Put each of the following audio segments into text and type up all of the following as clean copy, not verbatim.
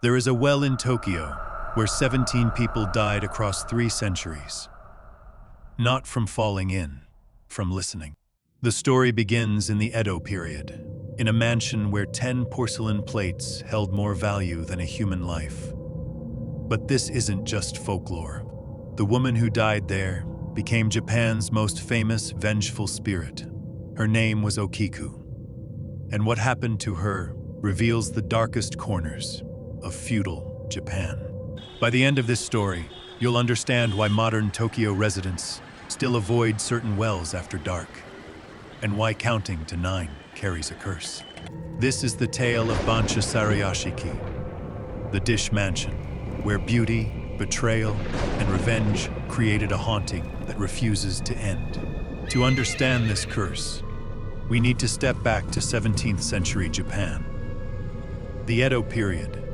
There is a well in Tokyo where 17 people died across 3 centuries. Not from falling in, from listening. The story begins in the Edo period, in a mansion where 10 porcelain plates held more value than a human life. But this isn't just folklore. The woman who died there became Japan's most famous vengeful spirit. Her name was Okiku. And what happened to her reveals the darkest corners of feudal Japan. By the end of this story, you'll understand why modern Tokyo residents still avoid certain wells after dark, and why counting to 9 carries a curse. This is the tale of Banchō Sarayashiki, the dish mansion, where beauty, betrayal, and revenge created a haunting that refuses to end. To understand this curse, we need to step back to 17th century Japan. The Edo period,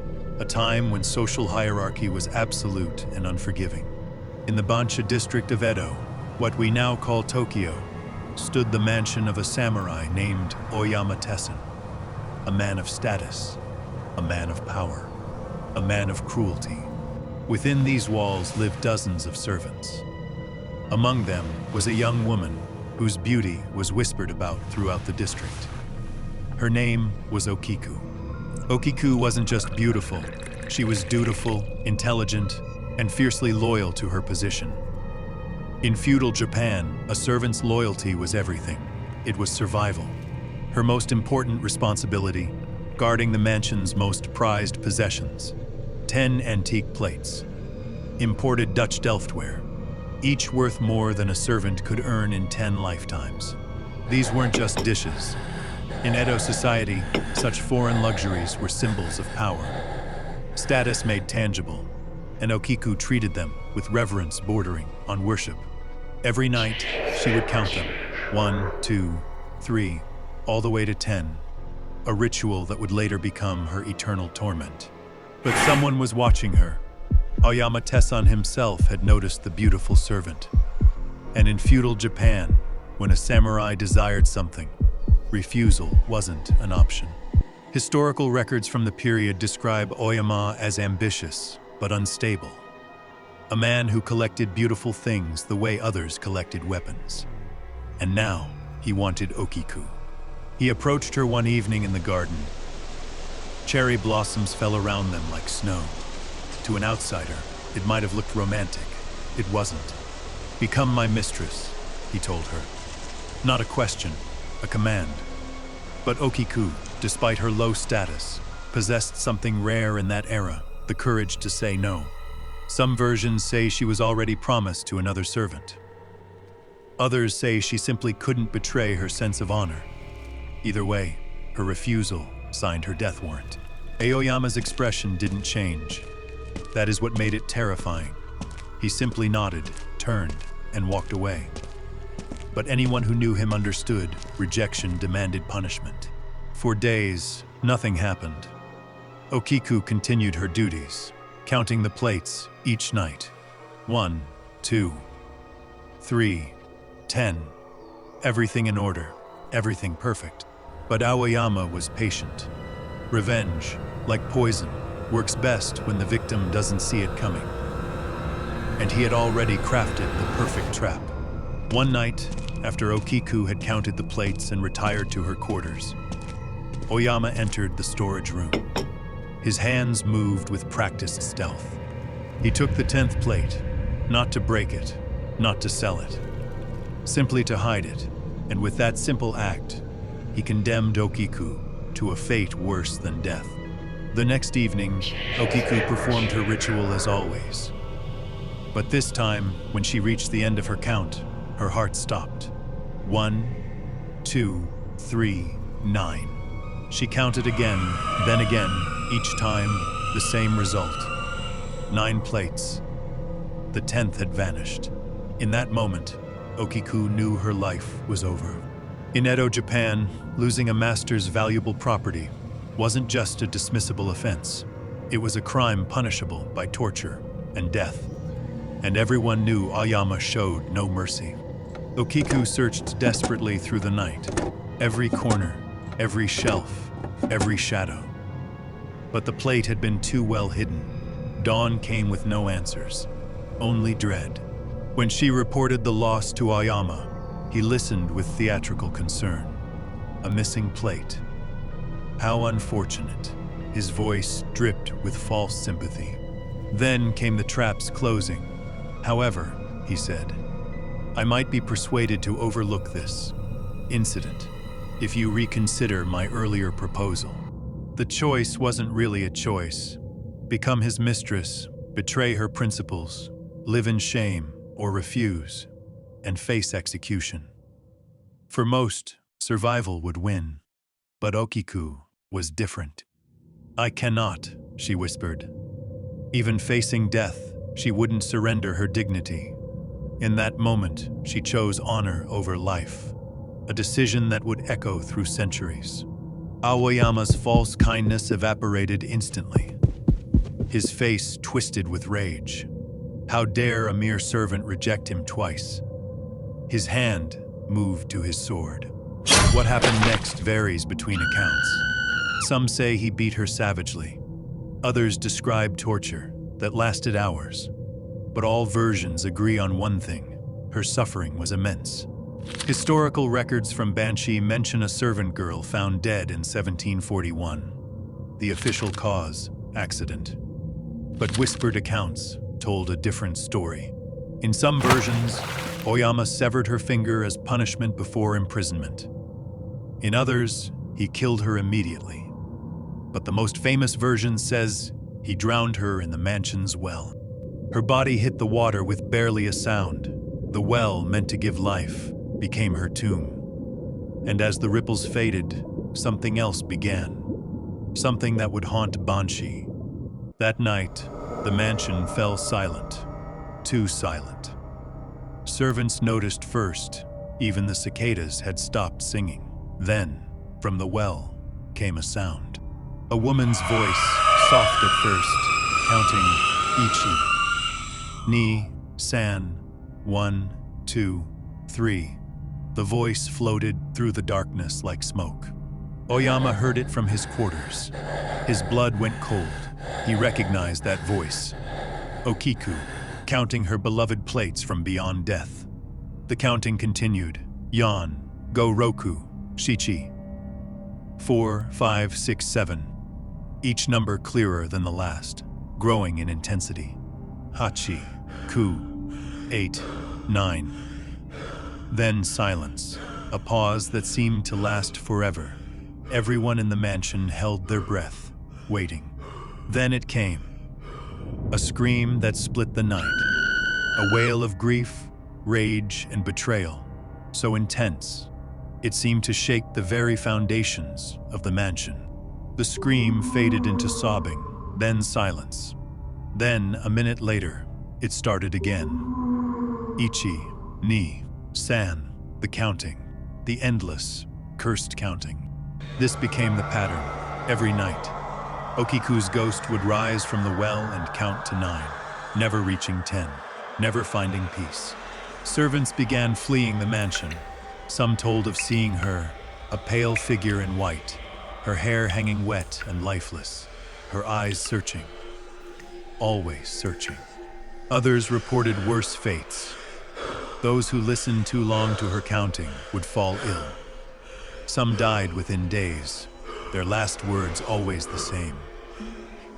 a time when social hierarchy was absolute and unforgiving. In the Bancho district of Edo, what we now call Tokyo, stood the mansion of a samurai named Oyama Tessen, a man of status, a man of power, a man of cruelty. Within these walls lived dozens of servants. Among them was a young woman whose beauty was whispered about throughout the district. Her name was Okiku. Okiku wasn't just beautiful, she was dutiful, intelligent, and fiercely loyal to her position. In feudal Japan, a servant's loyalty was everything. It was survival. Her most important responsibility, guarding the mansion's most prized possessions. 10 antique plates, imported Dutch Delftware, each worth more than a servant could earn in 10 lifetimes. These weren't just dishes. In Edo society, such foreign luxuries were symbols of power. Status made tangible, and Okiku treated them with reverence bordering on worship. Every night, she would count them, 1, 2, 3, all the way to 10, a ritual that would later become her eternal torment. But someone was watching her. Oyama Tessen himself had noticed the beautiful servant. And in feudal Japan, when a samurai desired something, refusal wasn't an option. Historical records from the period describe Oyama as ambitious but unstable. A man who collected beautiful things the way others collected weapons. And now, he wanted Okiku. He approached her one evening in the garden. Cherry blossoms fell around them like snow. To an outsider, it might have looked romantic. It wasn't. "Become my mistress," he told her. Not a question, a command. But Okiku, despite her low status, possessed something rare in that era, the courage to say no. Some versions say she was already promised to another servant. Others say she simply couldn't betray her sense of honor. Either way, her refusal signed her death warrant. Aoyama's expression didn't change. That is what made it terrifying. He simply nodded, turned, and walked away. But anyone who knew him understood rejection demanded punishment. For days, nothing happened. Okiku continued her duties, counting the plates each night. 1, 2, 3, 10. Everything in order, everything perfect. But Aoyama was patient. Revenge, like poison, works best when the victim doesn't see it coming. And he had already crafted the perfect trap. One night, after Okiku had counted the plates and retired to her quarters, Oyama entered the storage room. His hands moved with practiced stealth. He took the 10th plate, not to break it, not to sell it, simply to hide it. And with that simple act, he condemned Okiku to a fate worse than death. The next evening, Okiku performed her ritual as always. But this time, when she reached the end of her count, her heart stopped. 1, 2, 3, 9. She counted again, then again, each time the same result. 9 plates. The 10th had vanished. In that moment, Okiku knew her life was over. In Edo, Japan, losing a master's valuable property wasn't just a dismissible offense. It was a crime punishable by torture and death. And everyone knew Oyama showed no mercy. Okiku searched desperately through the night, every corner, every shelf, every shadow. But the plate had been too well hidden. Dawn came with no answers, only dread. When she reported the loss to Aoyama, he listened with theatrical concern. A missing plate. How unfortunate. His voice dripped with false sympathy. Then came the trap's closing. However, he said, I might be persuaded to overlook this incident if you reconsider my earlier proposal. The choice wasn't really a choice. Become his mistress, betray her principles, live in shame, or refuse, and face execution. For most, survival would win. But Okiku was different. I cannot, she whispered. Even facing death, she wouldn't surrender her dignity. In that moment, she chose honor over life, a decision that would echo through centuries. Aoyama's false kindness evaporated instantly. His face twisted with rage. How dare a mere servant reject him twice? His hand moved to his sword. What happened next varies between accounts. Some say he beat her savagely. Others describe torture that lasted hours. But all versions agree on one thing: her suffering was immense. Historical records from Banshee mention a servant girl found dead in 1741. The official cause, accident. But whispered accounts told a different story. In some versions, Aoyama severed her finger as punishment before imprisonment. In others, he killed her immediately. But the most famous version says he drowned her in the mansion's well. Her body hit the water with barely a sound. The well, meant to give life, became her tomb. And as the ripples faded, something else began. Something that would haunt Banshee. That night, the mansion fell silent. Too silent. Servants noticed first. Even the cicadas had stopped singing. Then, from the well, came a sound. A woman's voice, soft at first, counting Ichi, Ni, San, 1, 2, 3. The voice floated through the darkness like smoke. Aoyama heard it from his quarters. His blood went cold. He recognized that voice. Okiku, counting her beloved plates from beyond death. The counting continued. Yan, Go Roku, Shichi. 4, 5, 6, 7. Each number clearer than the last, growing in intensity. Hachi, Ku, 8, 9. Then silence, a pause that seemed to last forever. Everyone in the mansion held their breath, waiting. Then it came. A scream that split the night. A wail of grief, rage, and betrayal. So intense, it seemed to shake the very foundations of the mansion. The scream faded into sobbing, then silence. Then, a minute later, it started again. Ichi, Ni, San, the counting, the endless, cursed counting. This became the pattern. Every night, Okiku's ghost would rise from the well and count to 9, never reaching 10, never finding peace. Servants began fleeing the mansion. Some told of seeing her, a pale figure in white, her hair hanging wet and lifeless, her eyes searching, always searching. Others reported worse fates. Those who listened too long to her counting would fall ill. Some died within days, their last words always the same.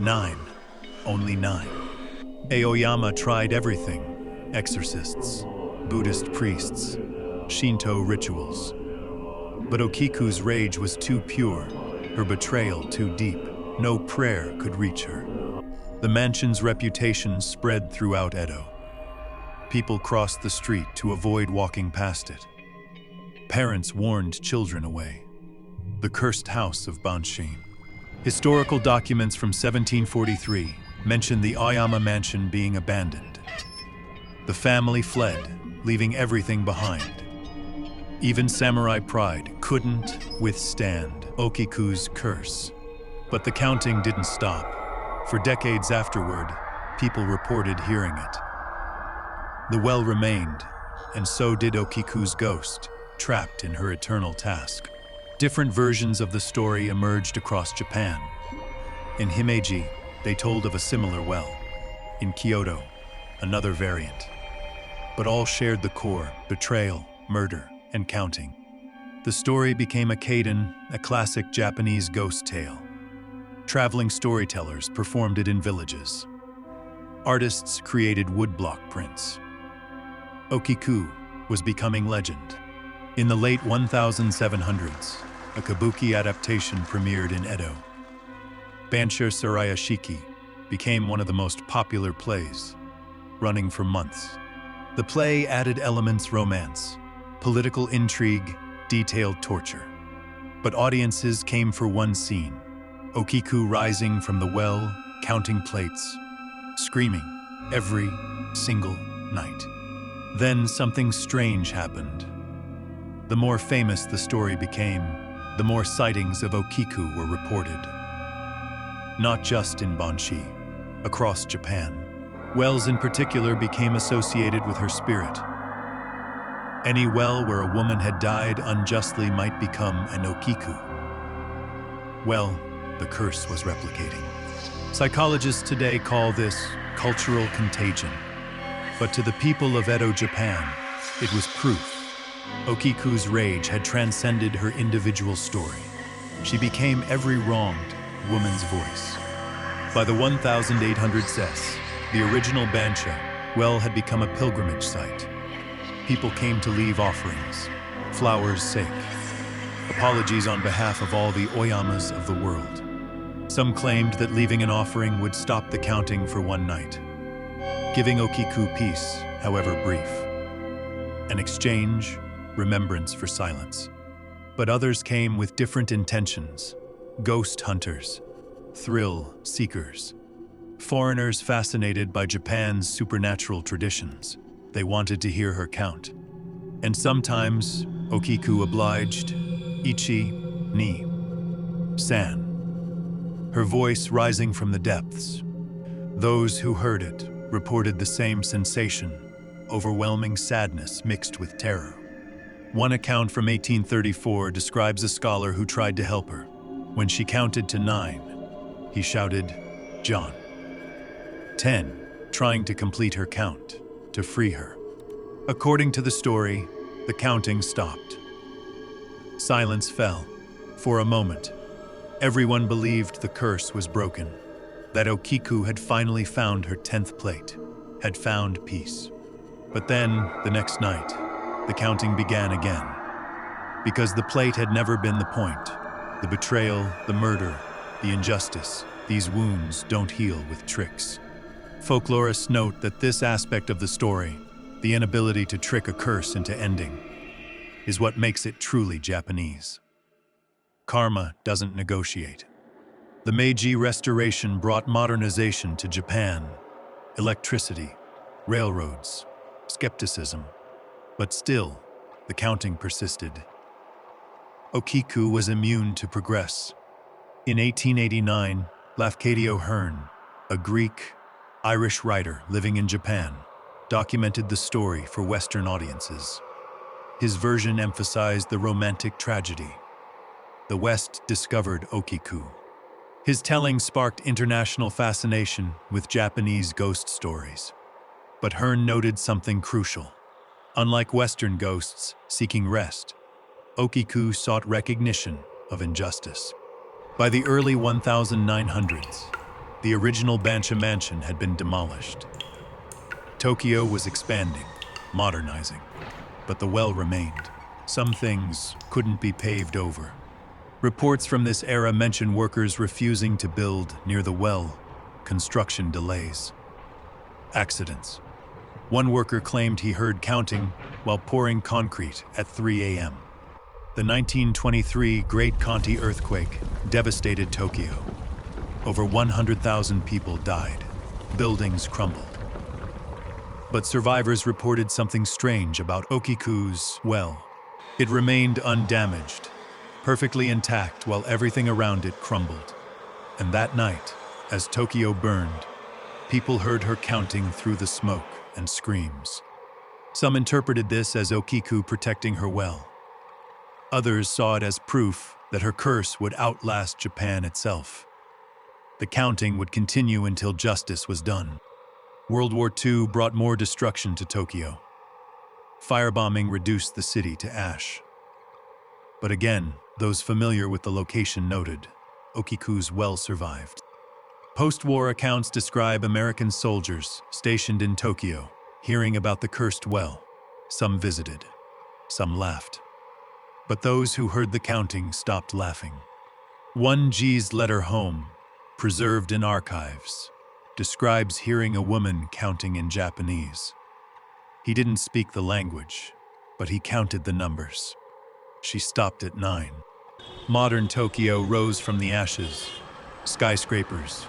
9, only 9. Aoyama tried everything: exorcists, Buddhist priests, Shinto rituals. But Okiku's rage was too pure, her betrayal too deep. No prayer could reach her. The mansion's reputation spread throughout Edo. People crossed the street to avoid walking past it. Parents warned children away. The cursed house of Banshee. Historical documents from 1743 mention the Aoyama mansion being abandoned. The family fled, leaving everything behind. Even samurai pride couldn't withstand Okiku's curse. But the counting didn't stop. For decades afterward, people reported hearing it. The well remained, and so did Okiku's ghost, trapped in her eternal task. Different versions of the story emerged across Japan. In Himeji, they told of a similar well. In Kyoto, another variant. But all shared the core: betrayal, murder, and counting. The story became a Kaidan, a classic Japanese ghost tale. Traveling storytellers performed it in villages. Artists created woodblock prints. Okiku was becoming legend. In the late 1700s, a kabuki adaptation premiered in Edo. Banchō Sarayashiki became one of the most popular plays, running for months. The play added elements: romance, political intrigue, detailed torture. But audiences came for one scene: Okiku rising from the well, counting plates, screaming every single night. Then something strange happened. The more famous the story became, the more sightings of Okiku were reported. Not just in Banshi, across Japan. Wells in particular became associated with her spirit. Any well where a woman had died unjustly might become an Okiku. Well, the curse was replicating. Psychologists today call this cultural contagion. But to the people of Edo, Japan, it was proof. Okiku's rage had transcended her individual story. She became every wronged woman's voice. By the 1800s, the original Bancho well had become a pilgrimage site. People came to leave offerings, flowers' sake, apologies on behalf of all the oyamas of the world. Some claimed that leaving an offering would stop the counting for one night, giving Okiku peace, however brief. An exchange, remembrance for silence. But others came with different intentions: ghost hunters, thrill seekers, foreigners fascinated by Japan's supernatural traditions. They wanted to hear her count. And sometimes Okiku obliged: ichi, ni, san, her voice rising from the depths. Those who heard it reported the same sensation: overwhelming sadness mixed with terror. One account from 1834 describes a scholar who tried to help her. When she counted to 9, he shouted, "John." 10, trying to complete her count, to free her. According to the story, the counting stopped. Silence fell. For a moment, everyone believed the curse was broken, that Okiku had finally found her 10th plate, had found peace. But then, the next night, the counting began again. Because the plate had never been the point. The betrayal, the murder, the injustice, these wounds don't heal with tricks. Folklorists note that this aspect of the story, the inability to trick a curse into ending, is what makes it truly Japanese. Karma doesn't negotiate. The Meiji Restoration brought modernization to Japan: electricity, railroads, skepticism. But still, the counting persisted. Okiku was immune to progress. In 1889, Lafcadio Hearn, a Greek-Irish writer living in Japan, documented the story for Western audiences. His version emphasized the romantic tragedy. The West discovered Okiku. His telling sparked international fascination with Japanese ghost stories. But Hearn noted something crucial. Unlike Western ghosts seeking rest, Okiku sought recognition of injustice. By the early 1900s, the original Bancho mansion had been demolished. Tokyo was expanding, modernizing, but the well remained. Some things couldn't be paved over. Reports from this era mention workers refusing to build near the well, construction delays, accidents. One worker claimed he heard counting while pouring concrete at 3 a.m. The 1923 Great Kanti earthquake devastated Tokyo. Over 100,000 people died. Buildings crumbled. But survivors reported something strange about Okiku's well. It remained undamaged, perfectly intact while everything around it crumbled. And that night, as Tokyo burned, people heard her counting through the smoke and screams. Some interpreted this as Okiku protecting her well. Others saw it as proof that her curse would outlast Japan itself. The counting would continue until justice was done. World War II brought more destruction to Tokyo. Firebombing reduced the city to ash. But again, those familiar with the location noted, Okiku's well survived. Post-war accounts describe American soldiers stationed in Tokyo hearing about the cursed well. Some visited, some laughed. But those who heard the counting stopped laughing. One G's letter home, preserved in archives, describes hearing a woman counting in Japanese. He didn't speak the language, but he counted the numbers. She stopped at 9. Modern Tokyo rose from the ashes. Skyscrapers,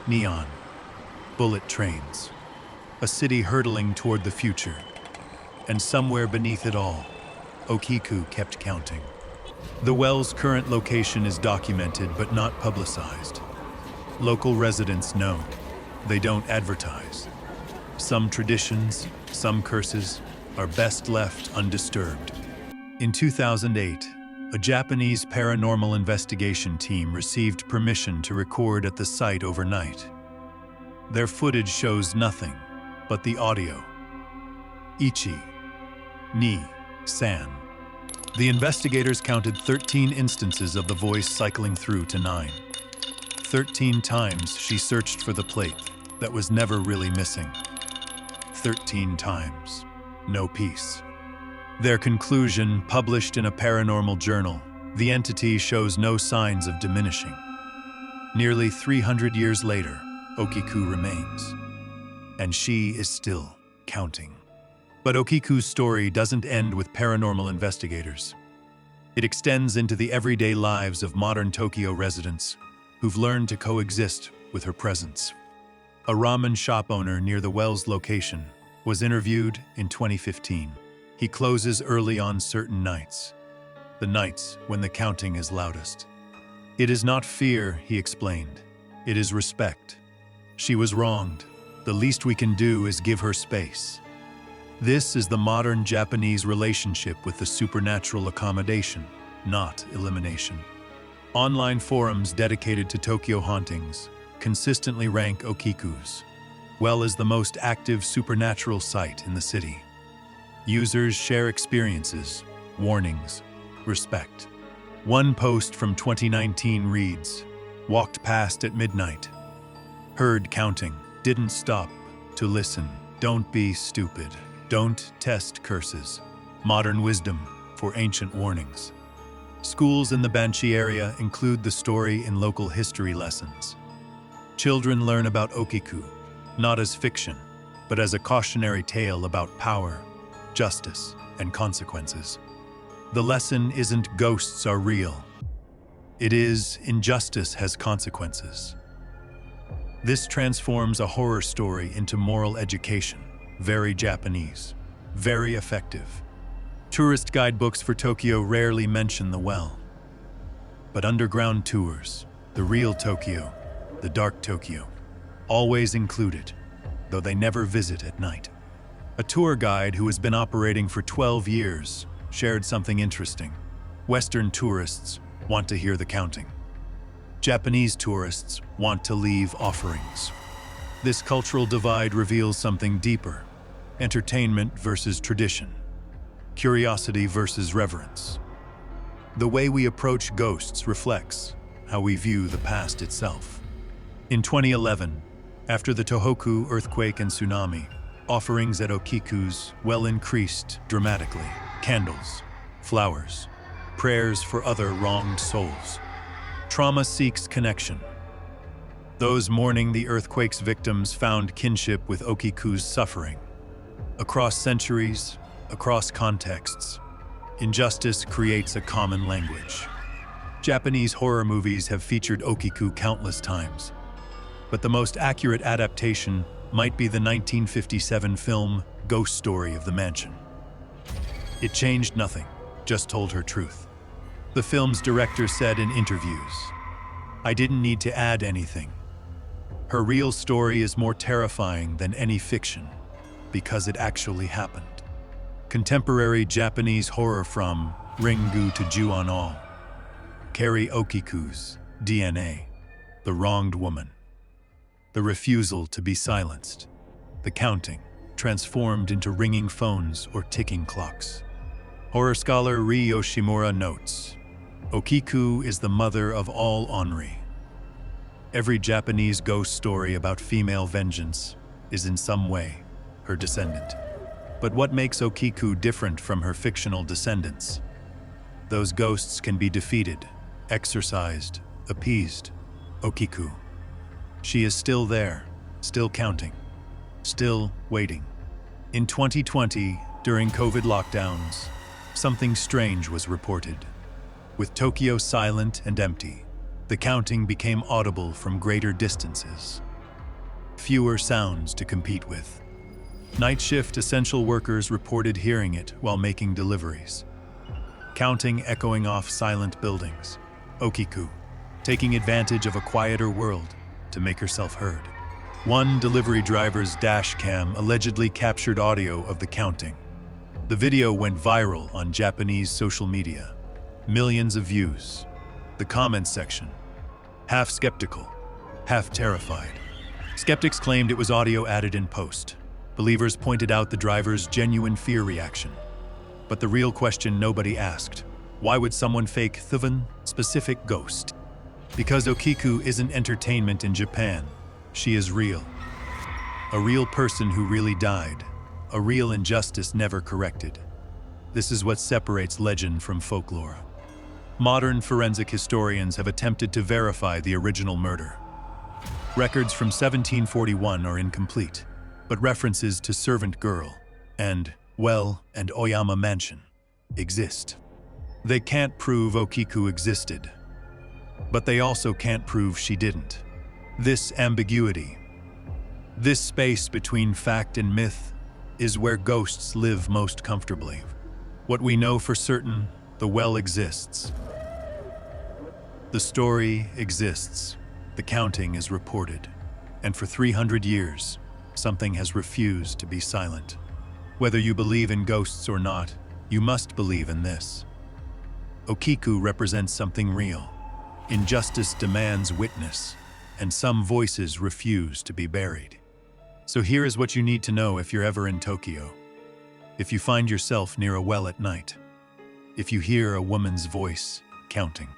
neon, bullet trains. A city hurtling toward the future. And somewhere beneath it all, Okiku kept counting. The well's current location is documented but not publicized. Local residents know. They don't advertise. Some traditions, some curses, are best left undisturbed. In 2008, a Japanese paranormal investigation team received permission to record at the site overnight. Their footage shows nothing but the audio. Ichi, ni, san. The investigators counted 13 instances of the voice cycling through to 9. 13 times she searched for the plate that was never really missing. 13 times, no peace. Their conclusion, published in a paranormal journal, the entity shows no signs of diminishing. Nearly 300 years later, Okiku remains, and she is still counting. But Okiku's story doesn't end with paranormal investigators. It extends into the everyday lives of modern Tokyo residents who've learned to coexist with her presence. A ramen shop owner near the well's location was interviewed in 2015. He closes early on certain nights, the nights when the counting is loudest. It is not fear, he explained. It is respect. She was wronged. The least we can do is give her space. This is the modern Japanese relationship with the supernatural: accommodation, not elimination. Online forums dedicated to Tokyo hauntings consistently rank Okiku's well as the most active supernatural site in the city. Users share experiences, warnings, respect. One post from 2019 reads, "Walked past at midnight. Heard counting. Didn't stop to listen. Don't be stupid. Don't test curses. Modern wisdom for ancient warnings." Schools in the Banchi area include the story in local history lessons. Children learn about Okiku, not as fiction, but as a cautionary tale about power, justice, and consequences. The lesson isn't ghosts are real. It is injustice has consequences. This transforms a horror story into moral education. Very Japanese, very effective. Tourist guidebooks for Tokyo rarely mention the well. But underground tours, the real Tokyo, the dark Tokyo, always include it, though they never visit at night. A tour guide who has been operating for 12 years shared something interesting. Western tourists want to hear the counting. Japanese tourists want to leave offerings. This cultural divide reveals something deeper: entertainment versus tradition, curiosity versus reverence. The way we approach ghosts reflects how we view the past itself. In 2011, after the Tohoku earthquake and tsunami, offerings at Okiku's well increased dramatically. Candles, flowers, prayers for other wronged souls. Trauma seeks connection. Those mourning the earthquake's victims found kinship with Okiku's suffering. Across centuries, across contexts, injustice creates a common language. Japanese horror movies have featured Okiku countless times, but the most accurate adaptation might be the 1957 film Ghost Story of the Mansion. It changed nothing, just told her truth. The film's director said in interviews, "I didn't need to add anything. Her real story is more terrifying than any fiction, because it actually happened." Contemporary Japanese horror from Ringu to Ju-on all carry Okiku's DNA. the wronged woman, the refusal to be silenced, the counting, transformed into ringing phones or ticking clocks. Horror scholar Ri Yoshimura notes, Okiku is the mother of all onryō. Every Japanese ghost story about female vengeance is in some way her descendant. But what makes Okiku different from her fictional descendants? Those ghosts can be defeated, exorcised, appeased. Okiku. She is still there, still counting, still waiting. In 2020, during COVID lockdowns, something strange was reported. With Tokyo silent and empty, the counting became audible from greater distances. Fewer sounds to compete with. Night shift essential workers reported hearing it while making deliveries. Counting echoing off silent buildings. Okiku, taking advantage of a quieter world to make herself heard. One delivery driver's dash cam allegedly captured audio of the counting. The video went viral on Japanese social media. Millions of views. The comments section, half skeptical, half terrified. Skeptics claimed it was audio added in post. Believers pointed out the driver's genuine fear reaction. But the real question nobody asked, why would someone fake the specific ghost? Because Okiku isn't entertainment in Japan, she is real. A real person who really died, a real injustice never corrected. This is what separates legend from folklore. Modern forensic historians have attempted to verify the original murder. Records from 1741 are incomplete, but references to Servant Girl and Oyama Mansion exist. They can't prove Okiku existed, but they also can't prove she didn't. This ambiguity, this space between fact and myth, is where ghosts live most comfortably. What we know for certain, the well exists. The story exists. The counting is reported. And for 300 years, something has refused to be silent. Whether you believe in ghosts or not, you must believe in this. Okiku represents something real. Injustice demands witness, and some voices refuse to be buried. So here is what you need to know if you're ever in Tokyo. If you find yourself near a well at night, if you hear a woman's voice counting,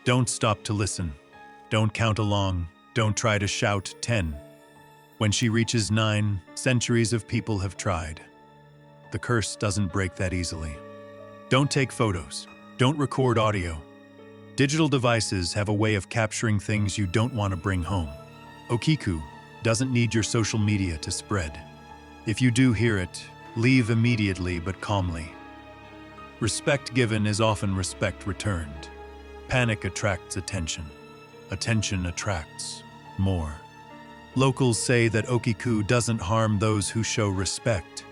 don't stop to listen. Don't count along. Don't try to shout 10. When she reaches 9, centuries of people have tried. The curse doesn't break that easily. Don't take photos. Don't record audio. Digital devices have a way of capturing things you don't want to bring home. Okiku doesn't need your social media to spread. If you do hear it, leave immediately but calmly. Respect given is often respect returned. Panic attracts attention. Attention attracts more. Locals say that Okiku doesn't harm those who show respect.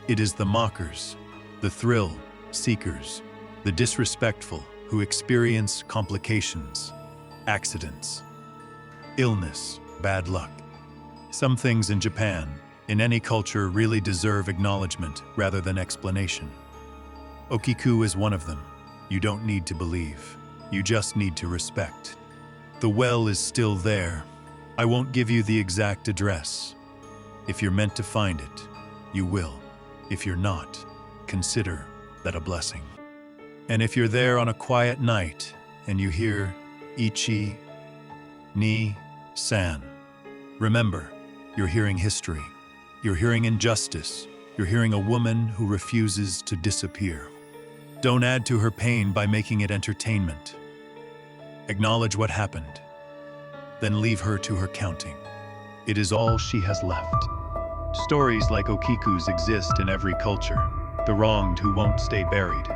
It is the mockers, the thrill seekers, the disrespectful who experience complications, accidents, illness, bad luck. Some things in Japan, in any culture, really deserve acknowledgement rather than explanation. Okiku is one of them. You don't need to believe. You just need to respect. The well is still there. I won't give you the exact address. If you're meant to find it, you will. If you're not, consider that a blessing. And if you're there on a quiet night and you hear Ichi, Ni, San, remember, you're hearing history. You're hearing injustice. You're hearing a woman who refuses to disappear. Don't add to her pain by making it entertainment. Acknowledge what happened. Then leave her to her counting. It is all she has left. Stories like Okiku's exist in every culture. The wronged who won't stay buried.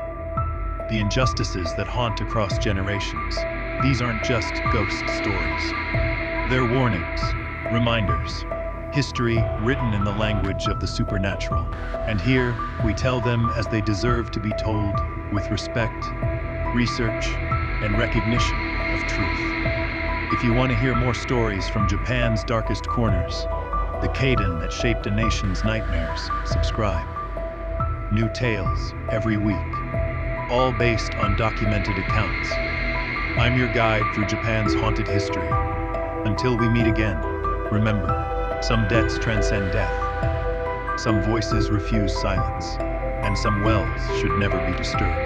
The injustices that haunt across generations. These aren't just ghost stories. They're warnings, reminders, history written in the language of the supernatural. And here, we tell them as they deserve to be told, with respect, research, and recognition of truth. If you want to hear more stories from Japan's darkest corners, the Kaidan that shaped a nation's nightmares, subscribe. New tales every week, all based on documented accounts. I'm your guide through Japan's haunted history. Until we meet again, remember, some debts transcend death, some voices refuse silence, and some wells should never be disturbed.